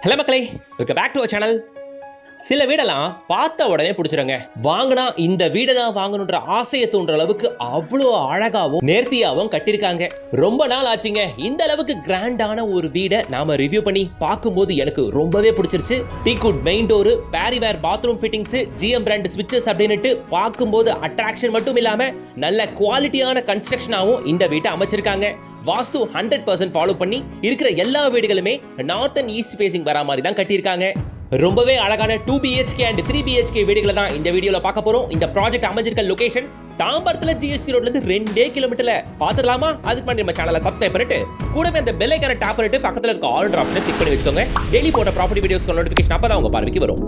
Hello மக்களே, welcome back to our channel. சில வீடெல்லாம் பார்த்த உடனே பிடிச்சிருங்க. வாங்கினா இந்த வீடை தான் வாங்கணுன்ற ஆசையை தூண்டுற அளவுக்கு அவ்வளோ அழகாவும் நேர்த்தியாவும் கட்டியிருக்காங்க. ரொம்ப நாள் ஆச்சுங்க இந்த அளவுக்கு கிராண்டான ஒரு வீடை நாம ரிவ்யூ பண்ணி பார்க்கும்போது எனக்கு ரொம்பவே பிடிச்சிருச்சு. Teakwood main door, Parryware bathroom fittings, GM brand ஸ்விட்சஸ் அப்படின்னுட்டு பார்க்கும்போது அட்ராக்ஷன் மட்டும் இல்லாம நல்ல குவாலிட்டியான கன்ஸ்ட்ரக்ஷனாகவும் இந்த வீட்டை அமைச்சிருக்காங்க. வாஸ்து 100% ஃபாலோ பண்ணி இருக்கிற எல்லா வீடுகளுமே நார்த் அண்ட் ஈஸ்ட் ஃபேசிங் வரா மாதிரி தான் கட்டியிருக்காங்க. ரொம்பவே அழகான 2 BHK அண்ட் 3 BHK வீடுகளை தான் இந்த வீடியோல பார்க்க போறோம். இந்த ப்ராஜெக்ட் அமைஞ்சிருக்க லொகேஷன் தாம்பரத்துல GST ரோட்ல இருந்து 2 கிலோமீட்டர்ல. பாத்துடலாமா? அதுக்கு முன்னாடி நம்ம சேனலை சப்ஸ்கிரைப் பண்ணிட்டு கூடவே அந்த பெல் ஐகானை டாப் பண்ணிட்டு பக்கத்துல இருக்க ஆல் ஆப்ஷனை கிளிக் பண்ணி வச்சுக்கோங்க. டெய்லி போட்ட ப்ராப்பர்ட்டி வீடியோஸ் நோட்டிஃபிகேஷன் அப்பதான் உங்க பார்வைக்கு வரும்.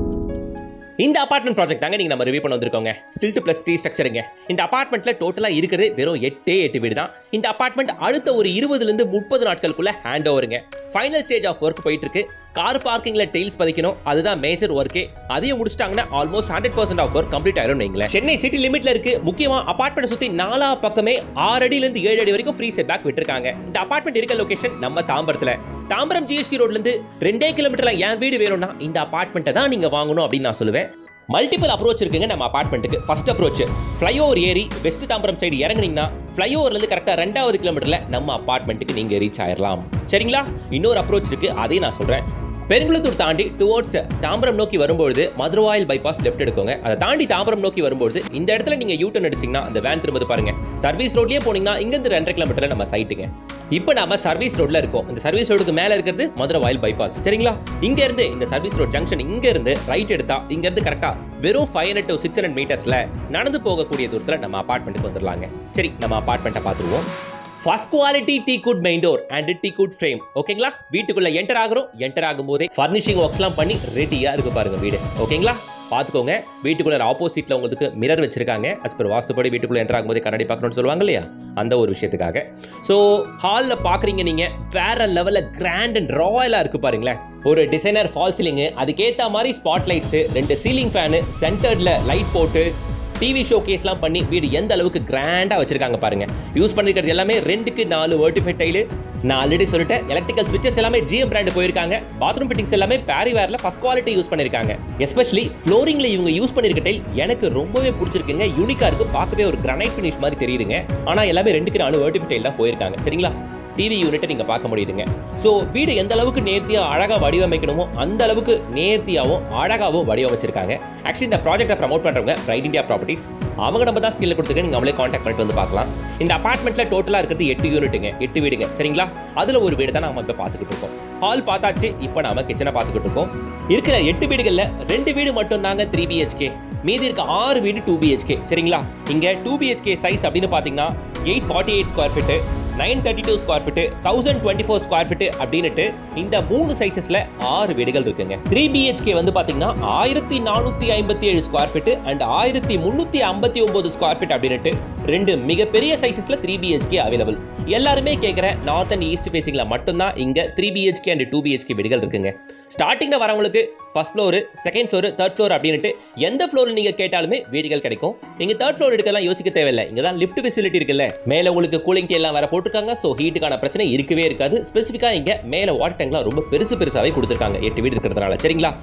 இந்த அபார்ட்மெண்ட் ப்ராஜெக்ட் தாங்க நீங்க நம்ம ரிவ்யூ பண்ண வந்திருக்கோங்க. ஸ்டில்ட் பிளஸ் 3 ஸ்ட்ரக்சருங்க. இந்த அபார்ட்மெண்ட்ல டோட்டலா இருக்கிறது வெறும் 8 வீடு தான். இந்த அபார்ட்மெண்ட் அடுத்த ஒரு 20 இருந்து 30 நாட்களுக்குள்ள ஹேண்ட் ஓவருங்க. ஃபைனல் ஸ்டேஜ் ஆஃப் ஒர்க் போயிட்டு இருக்கு. கார் பார்க்கிங்ல டெயில்ஸ் பதிக்கணும், அதுதான் மேஜர் ஒர்க்கே. அதையும் முடிச்சிட்டாங்கன்னா ஆல்மோஸ்ட் 100% ஆஃப் ஒர்க் கம்ப்ளீட் ஆயிரும். நீங்களே சென்னை சிட்டி லிமிட்ல இருக்கு. முக்கியமா அபார்ட்மெண்ட் சுத்தி 4 பக்கமே 6 அடியில இருந்து 7 அடி வரைக்கும் ஃப்ரீ செட் பேக் விட்டுருக்காங்க. இந்த அபார்ட்மெண்ட் இருக்க லொகேஷன் நம்ம தாம்பரத்துல. தாம்பரம் GST ரோட்ல இருந்து 2 கிலோமீட்டர்ல என் வீடு வேணும்னா இந்த அபார்ட்மெண்ட்டை தான் நீங்க வாங்கணும் அப்படின்னு நான் சொல்லுவேன். மல்டிபிள் அப்ரோச் இருக்குங்க நம்ம அபார்ட்மெண்ட்டுக்கு. ஃபர்ஸ்ட் அப்ரோச் ஃப்ளைஓவர் ஏறி வெஸ்ட் தாம்பரம் சைடு இறங்குனீங்கன்னா ஃப்ளைஓவர்லேருந்து கரெக்டாக 2வது கிலோமீட்டரில் நம்ம அபார்ட்மெண்ட்டுக்கு நீங்கள் ரீச் ஆயிடலாம். சரிங்களா? இன்னொரு அப்ரோச் இருக்குது, அதையும் நான் சொல்கிறேன். பெருங்குளத்தூர் தாண்டி டுவோர்ட்ஸ் தாம்பரம் நோக்கி வரும்போது மதுரவாயில் பைபாஸ் லெஃப்ட் எடுக்கோங்க. அதை தாண்டி தாம்பரம் நோக்கி வரும்போது இந்த இடத்துல நீங்கள் யூ டர்ன் அடிச்சிங்கன்னா அந்த வேன் திரும்பது பாருங்க. சர்வீஸ் ரோட்லேயே போனீங்கன்னா இங்கேருந்து 2.5 கிலோமீட்டரில் நம்ம சைட்டுங்க. இப்போ நாம சர்வீஸ் ரோட்ல இருக்கோம். இந்த சர்வீஸ் ரோடுக்கு மேலே இருக்கிறது மதுரவாயில் பைபாஸ். சரிங்களா? இங்க இருந்து இந்த சர்வீஸ் ரோட் ஜங்ஷன் இங்க இருந்து ரைட் எடுத்தா இங்க இருந்து கரெக்டா வெறும் 500 to 600 மீட்டர்ஸ்ல நடந்து போகக்கூடிய தூரத்தில் நம்ம அபார்ட்மெண்ட்டுக்கு வந்துடலாங்க. சரி, நம்ம அபார்ட்மெண்ட்டை பார்த்துருவோம். First quality teakwood main door and teakwood frame. ஓகேங்களா? வீட்டுக்குள்ள என்டர் ஆகும் போதே ஃபர்னிஷிங் ஒர்க்ஸ்லாம் பண்ணி ரெடியா இருக்கு பாருங்க வீடு. ஓகேங்களா? பார்த்துக்கோங்க. வீட்டுக்குள்ள ஆப்போசிட்ல உங்களுக்கு மிரர் வச்சிருக்காங்க. அஸ் பர் வாஸ்துப்படி வீட்டுக்குள்ள என்டர் ஆகும்போது கண்ணாடி பார்க்கணும்னு சொல்லுவாங்க இல்லையா, அந்த ஒரு விஷயத்துக்காக. ஸோ ஹாலில் பார்க்குறீங்க நீங்க, வேற லெவலில் கிராண்ட் அண்ட் ராயலாக இருக்கு பாருங்களேன். ஒரு டிசைனர் ஃபால் சீலிங்கு, அதுக்கேற்ற மாதிரி ஸ்பாட் லைட்ஸு, 2 சீலிங் ஃபேனு, சென்டர்ல லைட் போட்டு டிவி ஷோ கேஸ்லாம் பண்ணி வீடு எந்த அளவுக்கு கிராண்டாக வச்சிருக்காங்க பாருங்க. யூஸ் பண்ணிருக்கிறது எல்லாமே 2க்கு 4 வெர்டிஃபைட் டைலு. நான் ஆல்ரெடி சொல்லிட்டேன், எலக்ட்ரிக்கல் ஸ்விட்சஸ் எல்லாமே GM பிராண்ட் போயிருக்காங்க. பாத்ரூம் ஃபிட்டிங்ஸ் எல்லாமே பேரிவேர்ல ஃபர்ஸ்ட் குவாலிட்டி யூஸ் பண்ணிருக்காங்க. எஸ்பெஷலி ஃப்ளோரிங்ல இவங்க யூஸ் பண்ணிருக்க டைல் எனக்கு ரொம்பவே பிடிச்சிருக்குங்க. யூனிக்கா இருக்கு, பார்க்கவே ஒரு கிரானைட் ஃபினிஷ் மாதிரி தெரியுதுங்க. ஆனா எல்லாமே 2க்கு 4 வெர்டிஃபைட் டைல் தான் போயிருக்காங்க. சரிங்களா? டிவி யூனிட்டை நீங்க பார்க்க முடியுதுங்க. ஸோ வீடு எந்த அளவுக்கு நேர்த்தியா அழகாக வடிவமைக்கணுமோ அந்த அளவுக்கு நேர்த்தியாகவும் அழகாகவும் வடிவமைச்சிருக்காங்க. ஆக்சுவலி இந்த ப்ராஜெக்டை ப்ரமோட் பண்றவங்க ரைட் இந்தியா ப்ராப்பர்ட்டிஸ். அவங்க நம்ம தான் ஸ்கில்ல கொடுத்துருக்க, நீங்க அவங்களே கான்டாக்ட் பண்ணிட்டு வந்து பார்க்கலாம். இந்த அபார்ட்மெண்ட்ல டோட்டலா இருக்கிறது 8 யூனிட்டுங்க, 8 வீடுங்க. சரிங்களா? அதுல ஒரு வீடு தான் நாம இப்போ பார்த்துக்கிட்டு இருக்கோம். ஹால் பார்த்தாச்சு, இப்போ நாம கிச்சனை பார்த்துக்கிட்டு இருக்கோம். இருக்கிற 8 வீடுகள்ல 2 வீடு மட்டும் தாங்க 3 BHK. மீதி இருக்க 6 வீடு 2 BHK. சரிங்களா? இங்க 2 BHK சைஸ் அப்படின்னு பாத்தீங்கன்னா 848 square feet, 932 square feet, 1024 square feet அப்படின்னுட்டு இந்த 3 சைஸஸ்ல 6 வீடுகள் இருக்குங்க. 3 BHK வந்து பாத்தீங்கன்னா 1457 square feet and 1359 square feet அப்படின்னுட்டு 2 மிகப்பெரிய சைஸஸ்ல 3 BHK அவைலபிள். எல்லாருமே கேட்குற நார்த் அண்ட் ஈஸ்ட் ஃபேசிங்ல மட்டும்தான் இங்க 3 BHK அண்ட் 2 BHK வீடுகள் இருக்குங்க. ஸ்டார்டிங்ல வரவங்களுக்கு first floor, second floor, third floor அப்படின்னுட்டு எந்த ஃப்ளோர் நீங்க கேட்டாலுமே வீடுகள் கிடைக்கும். நீங்க தேர்ட் ஃப்ளோர் எடுக்கலாம் யோசிக்க தேவையில்லை. இங்க தான் லிஃப்ட் ஃபெசிலிட்டி இருக்குல்ல, மேல உங்களுக்கு கூலிங் எல்லாம் வேற போட்டுருக்காங்க. ஸோ ஹீட்டுக்கான பிரச்சனை இருக்கவே இருக்காது. ஸ்பெசிஃபிக்கா இங்க மேல வாட்டர் டேங்க்லாம் ரொம்ப பெருசாவே கொடுத்துருக்காங்க 8 வீடு இருக்கிறதுனால. சரிங்களா?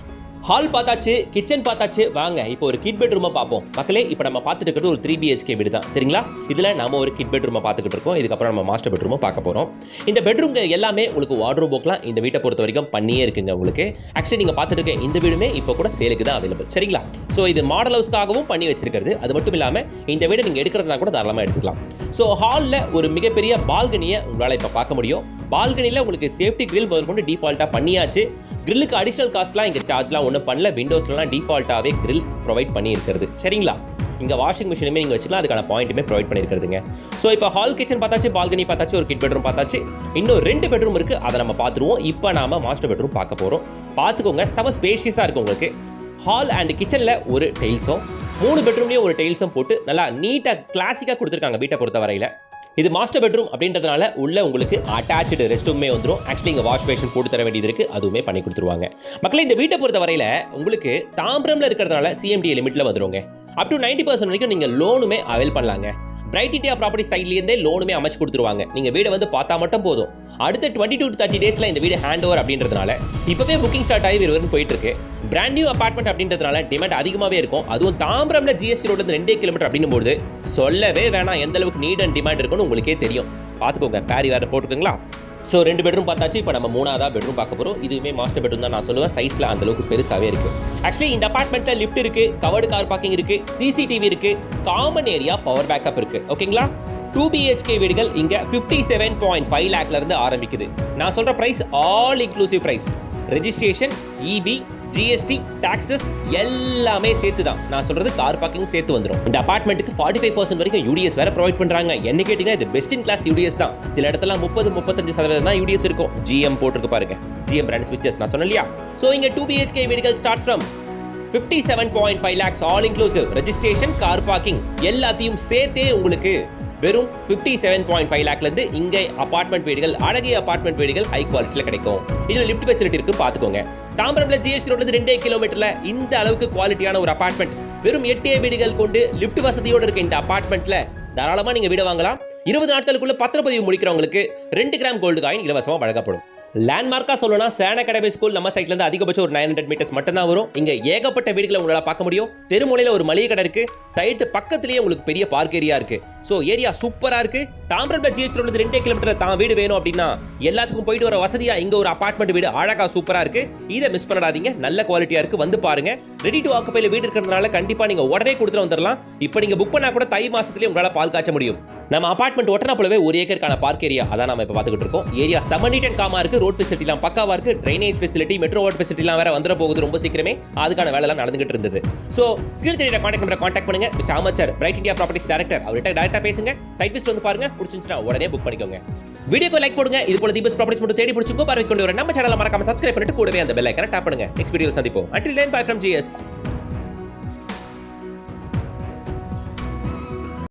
ஹால் பார்த்தாச்சு, கிச்சன் பார்த்தாச்சு. வாங்க இப்போ ஒரு கிட் பெட்ரூமை பார்ப்போம். மக்களே, இப்போ நம்ம பார்த்துட்டு இருக்கிறது ஒரு 3 BHK வீடு தான். சரிங்களா? இதில் நம்ம ஒரு கிட் பெட்ரூமை பார்த்துக்கிட்டு இருக்கோம். இதுக்கப்புறம் நம்ம மாஸ்டர் பெட்ரூமை பார்க்க போகிறோம். இந்த பெட்ரூம் எல்லாமே உங்களுக்கு வார்ட்ரோப் ஒர்க்லாம் இந்த வீட்டை பொறுத்த வரைக்கும் பண்ணியே இருக்குங்க உங்களுக்கு. ஆக்சுவலி நீங்கள் பார்த்துட்டு இருக்க இந்த வீடுமே இப்போ கூட சேலுக்கு தான் அவைலபிள். சரிங்களா? ஸோ இது மாடல் ஹவுஸ்க்காகவும் பண்ணி வச்சிருக்கிறது. அது மட்டும் இல்லாமல் இந்த வீடு நீங்கள் எடுக்கிறதா கூட தாராளமாக எடுத்துக்கலாம். ஸோ ஹாலில் ஒரு மிகப்பெரிய பால்கனியை உங்களால் இப்போ பார்க்க முடியும். பால்கனியில் உங்களுக்கு சேஃப்டி கிரில் முதற்கொண்டு டிஃபால்ட்டாக பண்ணியாச்சு. கிரில்லுக்கு அடிஷனல் காஸ்ட்லாம் இங்கே சார்ஜ்லாம் ஒன்றும் பண்ணல. விண்டோஸ்லாம் டிஃபால்ட்டாகவே கிரில் ப்ரொவைட் பண்ணி இருக்கிறது. சரிங்களா? இங்கே வாஷிங் மிஷினுமே நீங்கள் வச்சுக்கலாம், அதுக்கான பாயிண்ட்டுமே ப்ரொவைட் பண்ணியிருக்கிறதுங்க. ஸோ இப்போ ஹால் கிச்சன் பார்த்தாச்சு, பால்கனி பார்த்தாச்சு, ஒரு கிட் பெட்ரூம் பார்த்தாச்சு. இன்னும் 2 பெட்ரூம் இருக்குது, அதை நம்ம பார்த்துருவோம். இப்போ நாம மாஸ்டர் பெட்ரூம் பார்க்க போகிறோம். பார்த்துக்கோங்க, செம ஸ்பேஷியஸாக இருக்கும் உங்களுக்கு. ஹால் அண்ட் கிச்சனில் ஒரு டைல்ஸும் 3 பெட்ரூம்லேயும் ஒரு டைல்ஸும் போட்டு நல்லா நீட்டாக கிளாசிக்காக கொடுத்துருக்காங்க வீட்டை பொறுத்த வரையில். இது மாஸ்டர் பெட்ரூம் அப்படின்றதுனால உள்ள உங்களுக்கு அட்டாச்சு ரெஸ்ட் ரூமே வந்துடும். ஆக்சுவலி இங்கே வாஷ் பேஷன் போட்டு தர வேண்டியது இருக்குது, அதுவுமே பண்ணி கொடுத்துருவாங்க. மக்களே, இந்த வீட்டை பொறுத்த வரையில் உங்களுக்கு தாம்பரம்ல இருக்கிறதுனால CMDA லிமிட்டில் வந்துடுங்க. அப் டு 90% வரைக்கும் நீங்கள் லோனுமே அவைல் பண்ணலாங்க. பிரைட் இந்தியா ப்ராப்பர்ட்டி சைட்லேருந்தே லோனுமே அமைச்சு கொடுத்துருவாங்க. நீங்க வீடை வந்து பார்த்தா மட்டும் போதும். அடுத்த 22 to 30 டேஸ்ல இந்த வீடு ஹேண்ட் ஓவர் அப்படின்றதுனால இப்பவே புக்கிங் ஸ்டார்ட் ஆகி வரைக்கும் போயிட்டு இருக்கு. பிராண்ட் நியூ அபார்ட்மெண்ட் அப்படின்றதுனால டிமாண்ட் அதிகமாகவே இருக்கும். அதுவும் தாம்பரம்ல ஜிஎஸ்டி ரோட்ல 2 கிலோமீட்டர் அப்படின்னும் போது சொல்லவே வேணாம் எந்த அளவுக்கு நீட் அண்ட் டிமாண்ட் இருக்குன்னு உங்களுக்கே தெரியும். பார்த்துக்கோங்க, பேரி வேற போட்டுக்கோங்களா. ஸோ 2 பெட்ரூம் பார்த்தாச்சு. இப்போ நம்ம 3ஆவதா பெட்ரூம் பார்க்க போகிறோம். இதுவுமே மாஸ்டர் பெட்ரூம் தான் நான் சொல்லுவேன். சைஸ்ல அந்த அளவுக்கு பெருசாகவே இருக்கு. ஆக்சுவலி இந்த அபார்ட்மெண்ட்ல லிஃப்ட் இருக்கு, கவர்டு கார் பார்க்கிங் இருக்கு, சிசிடிவி இருக்கு, காமன் ஏரியா, பவர் பேக்கப் இருக்கு. ஓகேங்களா. 2 BHK வீடுகள் இங்க 57.5 லாக்ல இருந்து ஆரம்பிக்குது. நான் சொல்ற price all inclusive price. Registration, EB, GST, taxes எல்லாமே சேர்த்து தான். நான் சொல்றது கார் பார்க்கிங் சேர்த்து வந்துடும். இந்த அபார்ட்மெண்ட்டுக்கு 45% வரைக்கும் யூடிஎஸ் வேற ப்ரொவைட் பண்றாங்க. என்ன கேட்டீங்கன்னா இது பெஸ்ட் இன் கிளாஸ் யூடிஎஸ் தான். சில இடத்துல 30-35% தான் யூடிஎஸ் இருக்கும். ஜிஎம் போட்டுருக்கு பாருங்க, ஜிஎம் பிராண்ட் ஸ்விட்சஸ் நான் சொன்னேன் இல்லையா. ஸோ இங்க 2 BHK வீடுகள் start from 57.5 lakhs all inclusive. Registration, car parking எல்லாத்தையும் சேர்த்தே உங்களுக்கு வெறும் 57.5 லாக்ல இருந்து இங்க அபார்ட்மெண்ட் வீடுகள், அழகிய அபார்ட்மெண்ட் வீடுகள் ஹை குவாலிட்டியில் கிடைக்கும். இதுல லிஃப்ட் ஃபெசிலிட்டி இருக்கு, பாத்துக்கோங்க. தாம்பரம்ல ஜிஎஸ்டி ரோட்ல 2 கிலோமீட்டர்ல இந்த அளவுக்கு குவாலிட்டியான ஒரு அபார்ட்மெண்ட், வெறும் 8 வீடுகள் கொண்டு லிஃப்ட் வசதியோடு இருக்க இந்த அபார்ட்மெண்ட்ல தாராளமா நீங்க வீடு வாங்கலாம். 20 நாட்களுக்குள்ள பத்திரப்பதிவு முடிக்கிறவங்களுக்கு 2 கிராம் கோல்டு காயின் இலவசமா வழங்கப்படும். லேண்ட்மார்க்கா சொல்லணும்னா சேன் அகாடமி ஸ்கூல் நம்ம சைட்ல இருந்து அதிகபட்சம் ஒரு 900 மீட்டர்ஸ் மட்டும் தான் வரும். இங்க ஏகப்பட்ட வீடுகளை உங்களால பார்க்க முடியும். தெருமுனையில ஒரு மளிகை கடை இருக்கு, சைட்டு பக்கத்திலேயே உங்களுக்கு பெரிய பார்க் ஏரியா இருக்கு. ஸோ ஏரியா சூப்பரா இருக்கு. தாம்பரம்ல ஜிஎஸ்டி ரோட்ல 2 கிலோமீட்டர் தான் வீடு வேணும் அப்படின்னா எல்லாத்துக்கும் போயிட்டு வர வசதியா இங்க ஒரு அபார்ட்மெண்ட் வீடு அழகா சூப்பரா இருக்கு. இதை மிஸ் பண்ணாதீங்க, நல்ல குவாலிட்டியா இருக்கு, வந்து பாருங்க. ரெடி டு ஆக்குபைல வீடு இருக்கிறதுனால கண்டிப்பா நீங்க உடனே கொடுத்துட்டு வந்துடலாம். இப்போ நீங்க புக் பண்ணா கூட தை மாசத்துலயே உங்களால பால் காய்ச்ச முடியும். நம்ம அபார்ட்மெண்ட் ஒட்டனாப்புலவே 1 ஏக்கருக்கான பார்க் ஏரியா அதான் நம்ம இப்போ பார்த்துக்கிட்டு இருக்கோம். ஏரியா செம நீட் அண்ட் காமா இருக்கு. ரோட் ஃபெசிலிட்டிலாம் பக்காவா இருக்கு. ட்ரைனேஜ் ஃபெசிலிட்டி, மெட்ரோ வாட்டர் ஃபெசிலிட்டிலாம் வேற வந்துட போகுது ரொம்ப சீக்கிரமே. அதுக்கான வேலைலாம் நடந்துகிட்டு இருந்தது. ஸோ ஸ்கிரீன் தெரியற கான்டாக்ட் நம்பரை கான்டாக்ட் பண்ணுங்க. மிஸ்டர் அமைச்சர், பிரைட் இந்தியா ப்ராப்பர்ட்டிஸ் டைரக்டர், அவர்கிட்ட டைரக்டா பேசுங்க. சைட் விசிட் வந்து பாருங்க, பிடிச்சிருந்துச்சுன்னா உடனே புக் பண்ணிக்கோங்க. வீடியோக்கு லைக் போடுங்க. இது போல தீபஸ் ப்ராப்பர்ட்டிஸ் மட்டும் தேடி பிடிச்சிக்கோ பார்வை கொண்டு வர நம்ம சேனலை மறக்காம சப்ஸ்கிரைப் பண்ணிட்டு கூடவே அந்த பெல் ஐக்கனை டாப் பண்ணுங்க. நெக்ஸ்ட் வீடியோல சந்திப்போம். Until then, bye from GS.